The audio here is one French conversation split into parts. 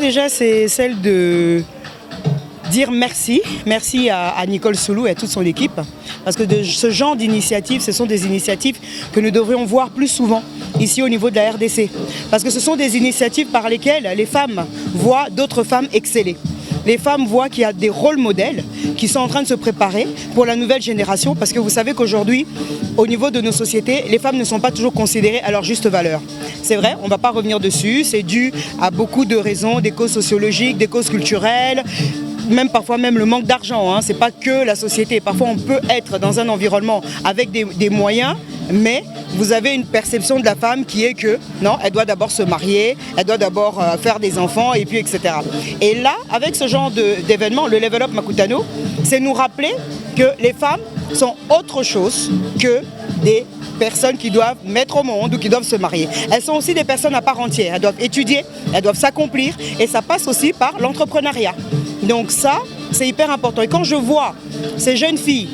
déjà, c'est celle de dire merci à Nicole Soulou et à toute son équipe, parce que de ce genre d'initiatives, ce sont des initiatives que nous devrions voir plus souvent ici au niveau de la RDC, parce que ce sont des initiatives par lesquelles les femmes voient d'autres femmes exceller. Les femmes voient qu'il y a des rôles modèles qui sont en train de se préparer pour la nouvelle génération, parce que vous savez qu'aujourd'hui, au niveau de nos sociétés, les femmes ne sont pas toujours considérées à leur juste valeur. C'est vrai, on ne va pas revenir dessus, c'est dû à beaucoup de raisons, des causes sociologiques, des causes culturelles, même parfois même le manque d'argent, hein. Ce n'est pas que la société. Parfois on peut être dans un environnement avec des moyens, mais vous avez une perception de la femme qui est que non, elle doit d'abord se marier, elle doit d'abord faire des enfants et puis etc. Et là, avec ce genre d'événement, le Level Up Makutano, c'est nous rappeler que les femmes sont autre chose que des personnes qui doivent mettre au monde ou qui doivent se marier. Elles sont aussi des personnes à part entière. Elles doivent étudier, elles doivent s'accomplir et ça passe aussi par l'entrepreneuriat. Donc ça, c'est hyper important. Et quand je vois ces jeunes filles,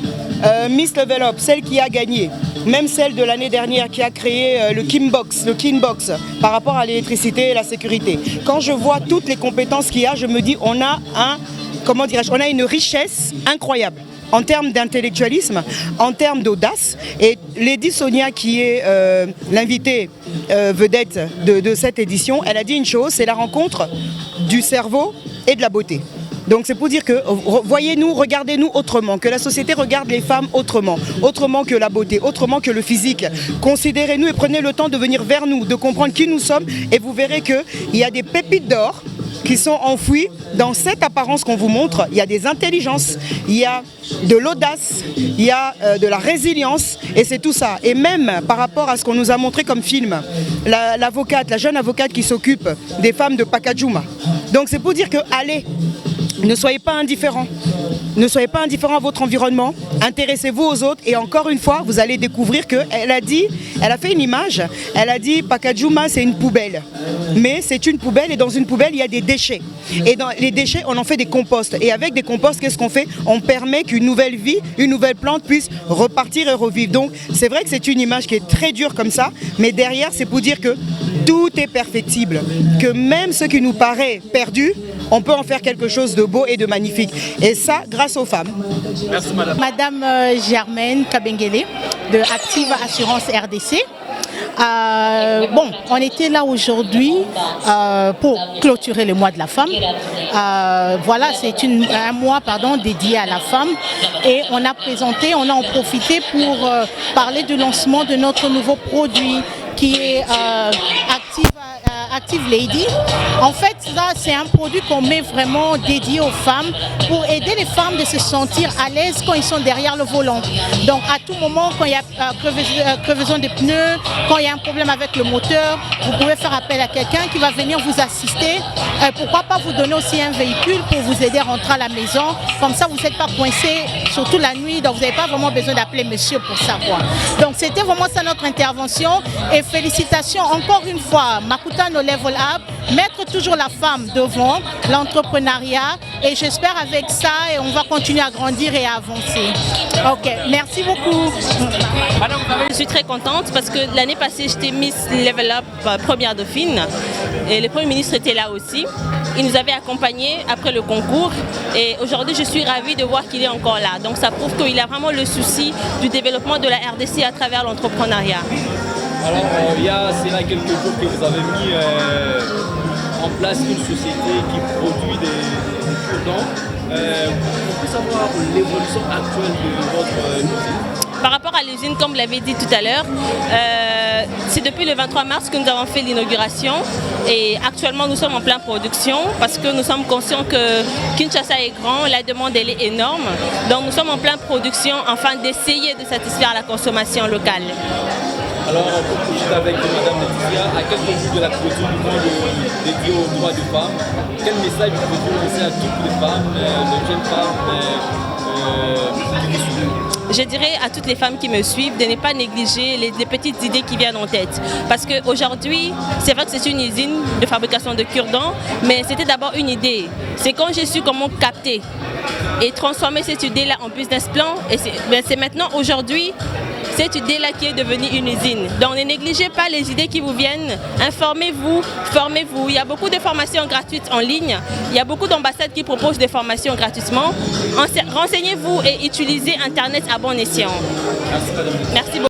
Miss Level Up, celle qui a gagné, même celle de l'année dernière qui a créé le Kinbox par rapport à l'électricité et la sécurité. Quand je vois toutes les compétences qu'il y a, je me dis on a on a une richesse incroyable en termes d'intellectualisme, en termes d'audace. Et Lady Sonia, qui est l'invitée vedette de cette édition, elle a dit une chose, c'est la rencontre du cerveau et de la beauté. Donc c'est pour dire que, voyez-nous, regardez-nous autrement, que la société regarde les femmes autrement que la beauté, autrement que le physique. Considérez-nous et prenez le temps de venir vers nous, de comprendre qui nous sommes et vous verrez qu'il y a des pépites d'or qui sont enfouies dans cette apparence qu'on vous montre. Il y a des intelligences, il y a de l'audace, il y a de la résilience et c'est tout ça. Et même par rapport à ce qu'on nous a montré comme film, la jeune avocate qui s'occupe des femmes de Pacajuma. Donc c'est pour dire que, allez, ne soyez pas indifférents. Ne soyez pas indifférents à votre environnement. Intéressez-vous aux autres. Et encore une fois, vous allez découvrir qu'elle a fait une image. Elle a dit Pacajuma, c'est une poubelle. Mais c'est une poubelle et dans une poubelle, il y a des déchets. Et dans les déchets, on en fait des composts. Et avec des composts, qu'est-ce qu'on fait? On permet qu'une nouvelle vie, une nouvelle plante puisse repartir et revivre. Donc, c'est vrai que c'est une image qui est très dure comme ça. Mais derrière, c'est pour dire que tout est perfectible. Que même ce qui nous paraît perdu, on peut en faire quelque chose de beau et de magnifique. Et ça, grâce aux femmes. Merci madame. Madame Germaine Kabengele de Active Assurance RDC. On était là aujourd'hui pour clôturer le mois de la femme. Voilà, c'est un mois dédié à la femme. Et on a en profité pour parler du lancement de notre nouveau produit qui est Active Lady. En fait, ça, c'est un produit qu'on met vraiment dédié aux femmes pour aider les femmes de se sentir à l'aise quand ils sont derrière le volant. Donc, à tout moment, quand il y a crevaison des pneus, quand il y a un problème avec le moteur, vous pouvez faire appel à quelqu'un qui va venir vous assister. Pourquoi pas vous donner aussi un véhicule pour vous aider à rentrer à la maison. Comme ça, vous n'êtes pas coincé, surtout la nuit, donc vous n'avez pas vraiment besoin d'appeler monsieur pour ça, quoi. Donc, c'était vraiment ça notre intervention. Et félicitations encore une fois, Makutano Level Up, mettre toujours la femme devant, l'entrepreneuriat, et j'espère avec ça, et on va continuer à grandir et à avancer. Ok, merci beaucoup. Je suis très contente parce que l'année passée, j'étais Miss Level Up première dauphine, et le Premier ministre était là aussi. Il nous avait accompagnés après le concours, et aujourd'hui, je suis ravie de voir qu'il est encore là. Donc ça prouve qu'il a vraiment le souci du développement de la RDC à travers l'entrepreneuriat. Alors, il y a quelques jours que vous avez mis en place une société qui produit des cure-dents. On peut savoir l'évolution actuelle de votre usine? Par rapport à l'usine, comme vous l'avez dit tout à l'heure, c'est depuis le 23 mars que nous avons fait l'inauguration et actuellement nous sommes en pleine production parce que nous sommes conscients que Kinshasa est grand, la demande elle est énorme. Donc nous sommes en pleine production afin d'essayer de satisfaire la consommation locale. Alors, pour poursuivre avec Mme Laetitia, à quelques jours de la clôture du mois dédié aux droits des femmes, quel message vous pouvez lancer à toutes les femmes, les jeunes femmes qui vous suivent? Je dirais à toutes les femmes qui me suivent de ne pas négliger les petites idées qui viennent en tête. Parce qu'aujourd'hui, c'est vrai que c'est une usine de fabrication de cure-dents, mais c'était d'abord une idée. C'est quand j'ai su comment capter et transformer cette idée-là en business plan, et c'est maintenant aujourd'hui, cette idée-là qui est devenue une usine. Donc ne négligez pas les idées qui vous viennent, informez-vous, formez-vous. Il y a beaucoup de formations gratuites en ligne, il y a beaucoup d'ambassades qui proposent des formations gratuitement. Renseignez-vous et utilisez Internet à bon escient. Merci beaucoup.